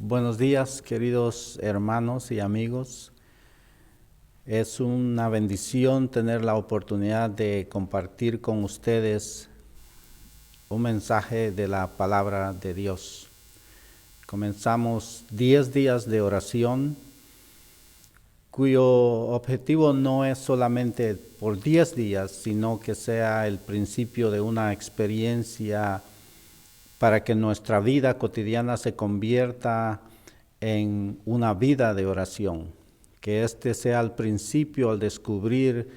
Buenos días, queridos hermanos y amigos. Es una bendición tener la oportunidad de compartir con ustedes un mensaje de la palabra de Dios. Comenzamos 10 días de oración, cuyo objetivo no es solamente por 10 días, sino que sea el principio de una experiencia para que nuestra vida cotidiana se convierta en una vida de oración. Que este sea el principio al descubrir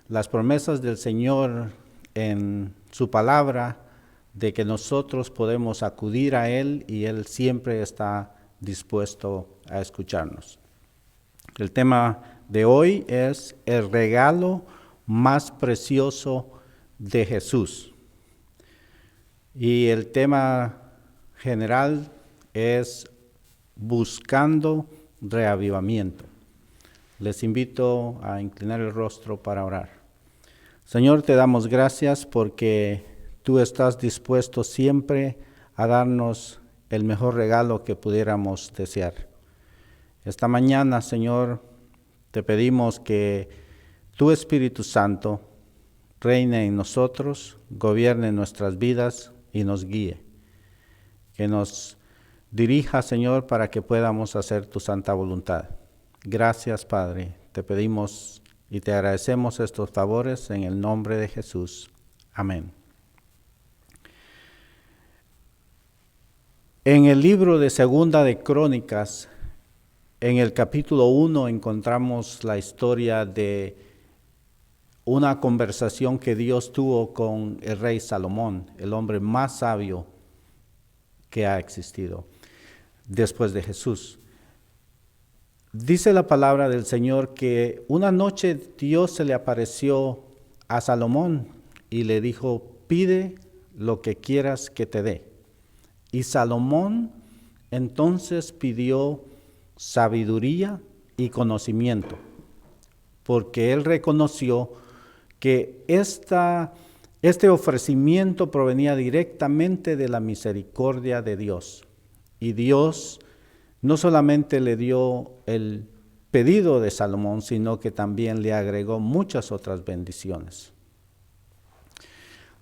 las promesas del Señor en su palabra, de que nosotros podemos acudir a Él y Él siempre está dispuesto a escucharnos. El tema de hoy es el regalo más precioso de Jesús. Y el tema general es buscando reavivamiento. Les invito a inclinar el rostro para orar. Señor, te damos gracias porque tú estás dispuesto siempre a darnos el mejor regalo que pudiéramos desear. Esta mañana, Señor, te pedimos que tu Espíritu Santo reine en nosotros, gobierne nuestras vidas y nos guíe. Que nos dirija, Señor, para que podamos hacer tu santa voluntad. Gracias, Padre. Te pedimos y te agradecemos estos favores en el nombre de Jesús. Amén. En el libro de Segunda de Crónicas, en el capítulo 1, encontramos la historia de una conversación que Dios tuvo con el rey Salomón, el hombre más sabio que ha existido después de Jesús. Dice la palabra del Señor que una noche Dios se le apareció a Salomón y le dijo: pide lo que quieras que te dé. Y Salomón entonces pidió sabiduría y conocimiento, porque él reconoció que este ofrecimiento provenía directamente de la misericordia de Dios. Y Dios no solamente le dio el pedido de Salomón, sino que también le agregó muchas otras bendiciones.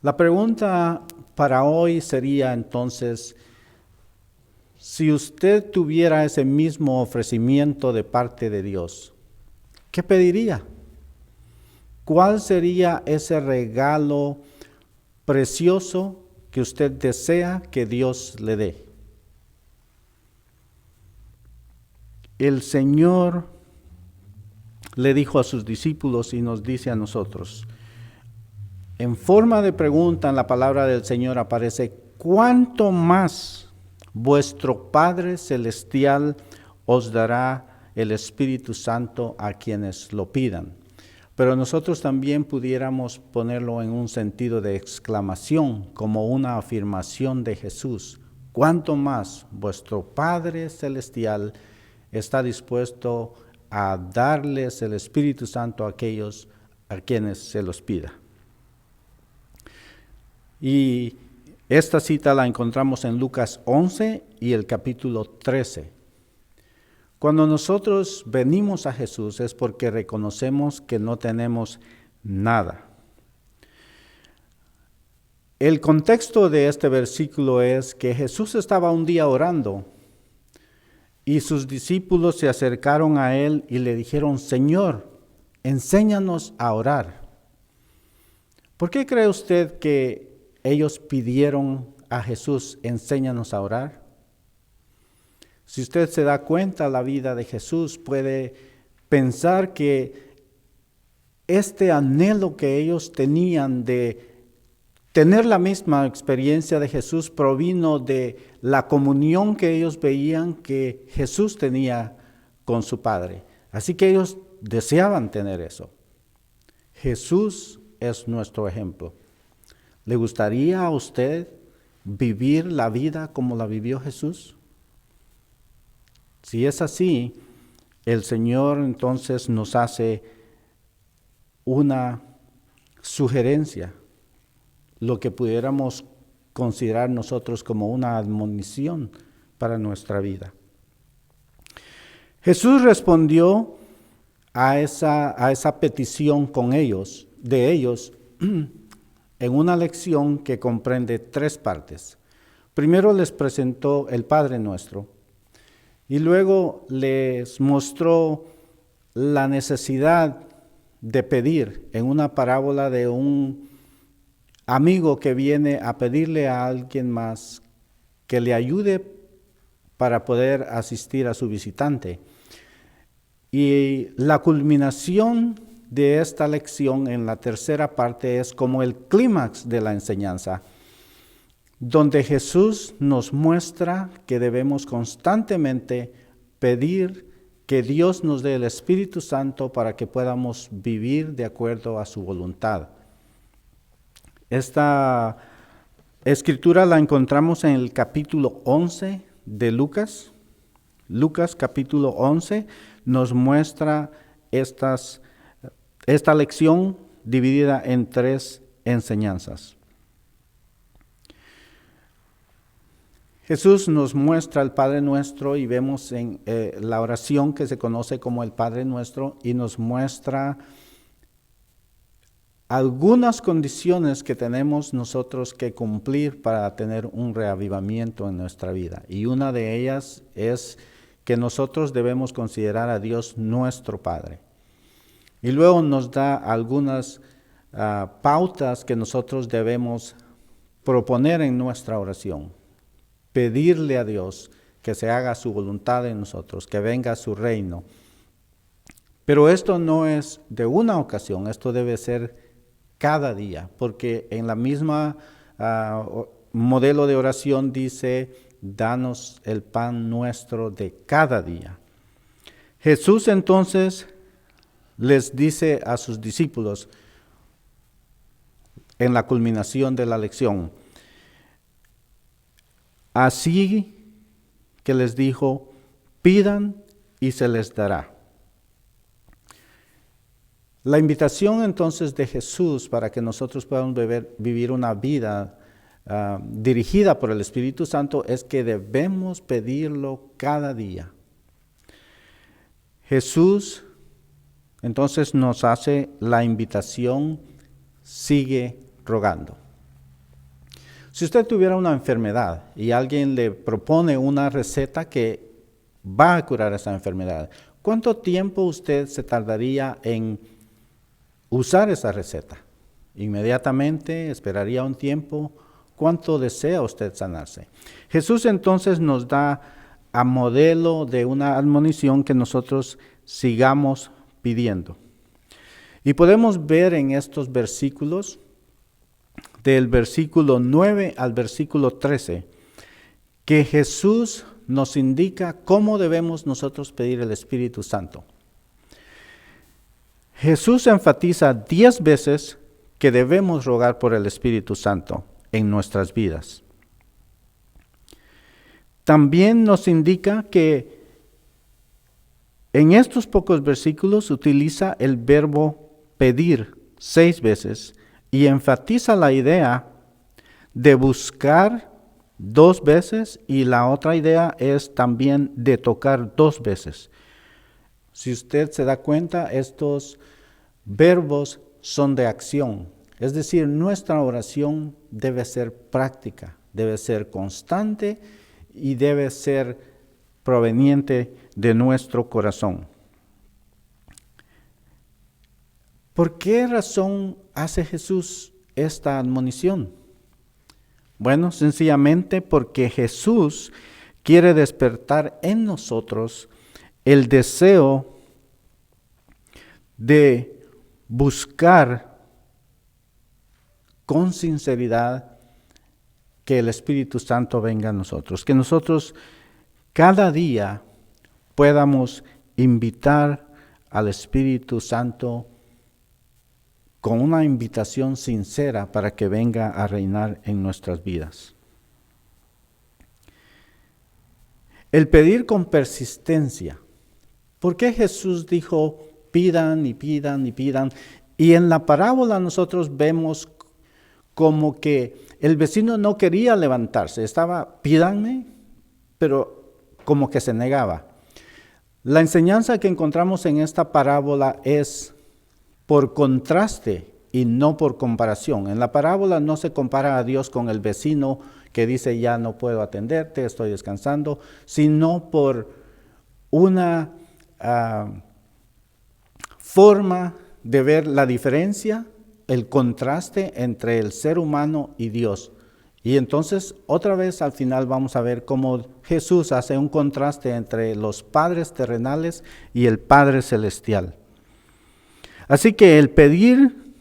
La pregunta para hoy sería entonces: si usted tuviera ese mismo ofrecimiento de parte de Dios, ¿qué pediría? ¿Cuál sería ese regalo precioso que usted desea que Dios le dé? El Señor le dijo a sus discípulos y nos dice a nosotros, en forma de pregunta en la palabra del Señor aparece: ¿cuánto más vuestro Padre Celestial os dará el Espíritu Santo a quienes lo pidan? Pero nosotros también pudiéramos ponerlo en un sentido de exclamación, como una afirmación de Jesús. ¿Cuánto más vuestro Padre Celestial está dispuesto a darles el Espíritu Santo a aquellos a quienes se los pida? Y esta cita la encontramos en Lucas 11 y el capítulo 13. Cuando nosotros venimos a Jesús es porque reconocemos que no tenemos nada. El contexto de este versículo es que Jesús estaba un día orando y sus discípulos se acercaron a él y le dijeron: Señor, enséñanos a orar. ¿Por qué cree usted que ellos pidieron a Jesús: enséñanos a orar? Si usted se da cuenta, la vida de Jesús puede pensar que este anhelo que ellos tenían de tener la misma experiencia de Jesús provino de la comunión que ellos veían que Jesús tenía con su Padre. Así que ellos deseaban tener eso. Jesús es nuestro ejemplo. ¿Le gustaría a usted vivir la vida como la vivió Jesús? Si es así, el Señor entonces nos hace una sugerencia, lo que pudiéramos considerar nosotros como una admonición para nuestra vida. Jesús respondió a esa petición de ellos, en una lección que comprende 3 partes. Primero les presentó el Padre Nuestro y luego les mostró la necesidad de pedir en una parábola de un amigo que viene a pedirle a alguien más que le ayude para poder asistir a su visitante. Y la culminación de esta lección en la tercera parte es como el clímax de la enseñanza, donde Jesús nos muestra que debemos constantemente pedir que Dios nos dé el Espíritu Santo para que podamos vivir de acuerdo a su voluntad. Esta escritura la encontramos en el capítulo 11 de Lucas. Lucas capítulo 11 nos muestra esta lección dividida en 3 enseñanzas. Jesús nos muestra el Padre Nuestro y vemos en la oración que se conoce como el Padre Nuestro y nos muestra algunas condiciones que tenemos nosotros que cumplir para tener un reavivamiento en nuestra vida. Y una de ellas es que nosotros debemos considerar a Dios nuestro Padre. Y luego nos da algunas pautas que nosotros debemos proponer en nuestra oración. Pedirle a Dios que se haga su voluntad en nosotros, que venga su reino. Pero esto no es de una ocasión, esto debe ser cada día, porque en la misma modelo de oración dice, danos el pan nuestro de cada día. Jesús entonces les dice a sus discípulos en la culminación de la lección, así que les dijo, pidan y se les dará. La invitación entonces de Jesús para que nosotros podamos vivir una vida dirigida por el Espíritu Santo es que debemos pedirlo cada día. Jesús entonces nos hace la invitación, sigue rogando. Si usted tuviera una enfermedad y alguien le propone una receta que va a curar esa enfermedad, ¿cuánto tiempo usted se tardaría en usar esa receta? Inmediatamente, esperaría un tiempo. ¿Cuánto desea usted sanarse? Jesús entonces nos da a modelo de una admonición que nosotros sigamos pidiendo. Y podemos ver en estos versículos, del versículo 9 al versículo 13, que Jesús nos indica cómo debemos nosotros pedir el Espíritu Santo. Jesús enfatiza 10 veces que debemos rogar por el Espíritu Santo en nuestras vidas. También nos indica que en estos pocos versículos utiliza el verbo pedir 6 veces y enfatiza la idea de buscar 2 veces y la otra idea es también de tocar 2 veces. Si usted se da cuenta, estos verbos son de acción. Es decir, nuestra oración debe ser práctica, debe ser constante y debe ser proveniente de nuestro corazón. ¿Por qué razón hace Jesús esta admonición? Bueno, sencillamente porque Jesús quiere despertar en nosotros el deseo de buscar con sinceridad que el Espíritu Santo venga a nosotros, que nosotros cada día podamos invitar al Espíritu Santo con una invitación sincera para que venga a reinar en nuestras vidas. El pedir con persistencia. ¿Por qué Jesús dijo pidan y pidan y pidan? Y en la parábola nosotros vemos como que el vecino no quería levantarse, estaba pídanme, pero como que se negaba. La enseñanza que encontramos en esta parábola es por contraste y no por comparación. En la parábola no se compara a Dios con el vecino que dice ya no puedo atenderte, estoy descansando, sino por una forma de ver la diferencia, el contraste entre el ser humano y Dios. Y entonces otra vez al final vamos a ver cómo Jesús hace un contraste entre los padres terrenales y el Padre celestial. Así que el pedir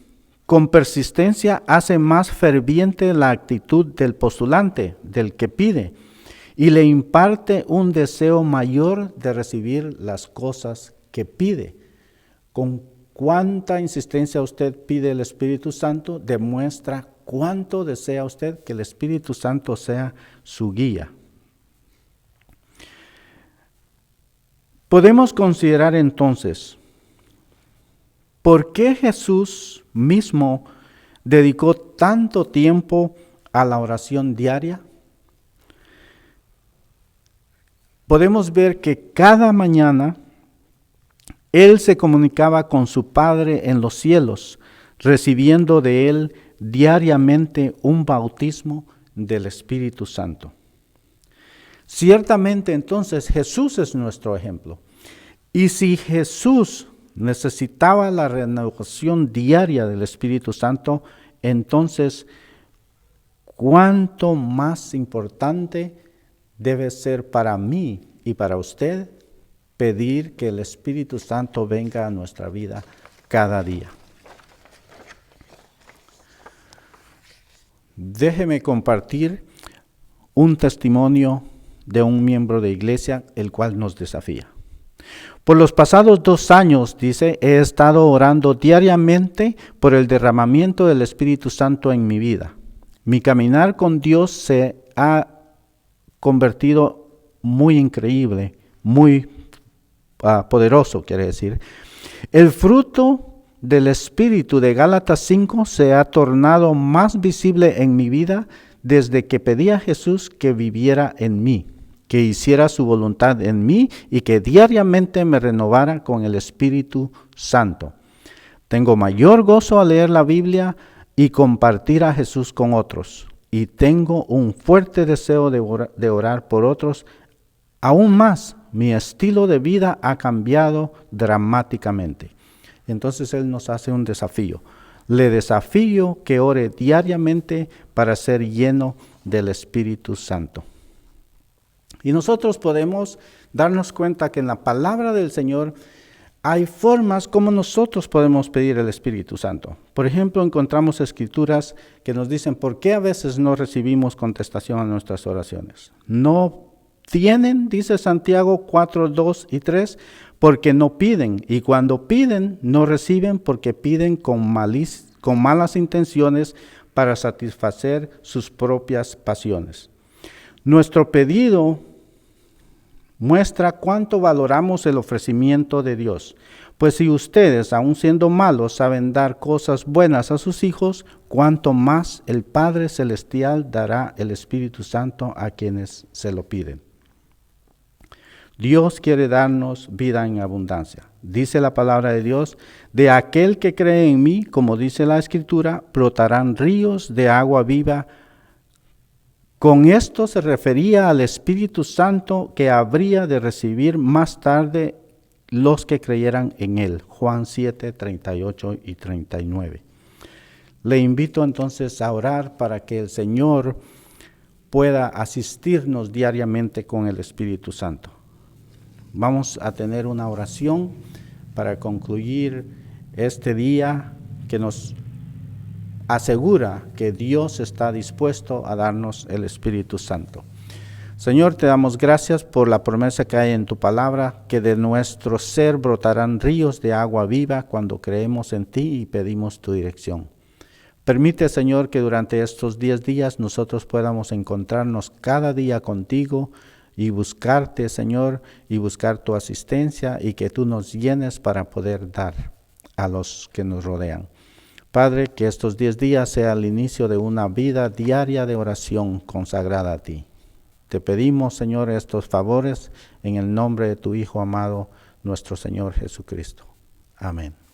con persistencia hace más ferviente la actitud del postulante, del que pide, y le imparte un deseo mayor de recibir las cosas que pide. Con cuánta insistencia usted pide el Espíritu Santo, demuestra cuánto desea usted que el Espíritu Santo sea su guía. Podemos considerar entonces, ¿por qué Jesús mismo dedicó tanto tiempo a la oración diaria? Podemos ver que cada mañana Él se comunicaba con su Padre en los cielos, recibiendo de Él diariamente un bautismo del Espíritu Santo. Ciertamente entonces Jesús es nuestro ejemplo. Y si Jesús necesitaba la renovación diaria del Espíritu Santo, entonces ¿cuánto más importante debe ser para mí y para usted pedir que el Espíritu Santo venga a nuestra vida cada día? Déjeme compartir un testimonio de un miembro de iglesia, el cual nos desafía. Por los pasados 2 años, dice, he estado orando diariamente por el derramamiento del Espíritu Santo en mi vida. Mi caminar con Dios se ha convertido muy increíble, muy poderoso, quiere decir. El fruto del Espíritu de Gálatas 5 se ha tornado más visible en mi vida desde que pedí a Jesús que viviera en mí, que hiciera su voluntad en mí y que diariamente me renovara con el Espíritu Santo. Tengo mayor gozo al leer la Biblia y compartir a Jesús con otros. Y tengo un fuerte deseo de orar por otros. Aún más, mi estilo de vida ha cambiado dramáticamente. Entonces Él nos hace un desafío. Le desafío que ore diariamente para ser lleno del Espíritu Santo. Y nosotros podemos darnos cuenta que en la palabra del Señor hay formas como nosotros podemos pedir el Espíritu Santo. Por ejemplo, encontramos escrituras que nos dicen por qué a veces no recibimos contestación a nuestras oraciones. No tienen, dice Santiago 4, 2 y 3, porque no piden. Y cuando piden, no reciben porque piden con malas intenciones para satisfacer sus propias pasiones. Nuestro pedido muestra cuánto valoramos el ofrecimiento de Dios. Pues si ustedes, aun siendo malos, saben dar cosas buenas a sus hijos, cuánto más el Padre Celestial dará el Espíritu Santo a quienes se lo piden. Dios quiere darnos vida en abundancia. Dice la palabra de Dios, de aquel que cree en mí, como dice la Escritura, brotarán ríos de agua viva. Con esto se refería al Espíritu Santo que habría de recibir más tarde los que creyeran en Él. Juan 7, 38 y 39. Le invito entonces a orar para que el Señor pueda asistirnos diariamente con el Espíritu Santo. Vamos a tener una oración para concluir este día que nos asegura que Dios está dispuesto a darnos el Espíritu Santo. Señor, te damos gracias por la promesa que hay en tu palabra, que de nuestro ser brotarán ríos de agua viva cuando creemos en ti y pedimos tu dirección. Permite, Señor, que durante estos 10 días nosotros podamos encontrarnos cada día contigo y buscarte, Señor, y buscar tu asistencia y que tú nos llenes para poder dar a los que nos rodean. Padre, que estos 10 días sea el inicio de una vida diaria de oración consagrada a ti. Te pedimos, Señor, estos favores en el nombre de tu Hijo amado, nuestro Señor Jesucristo. Amén.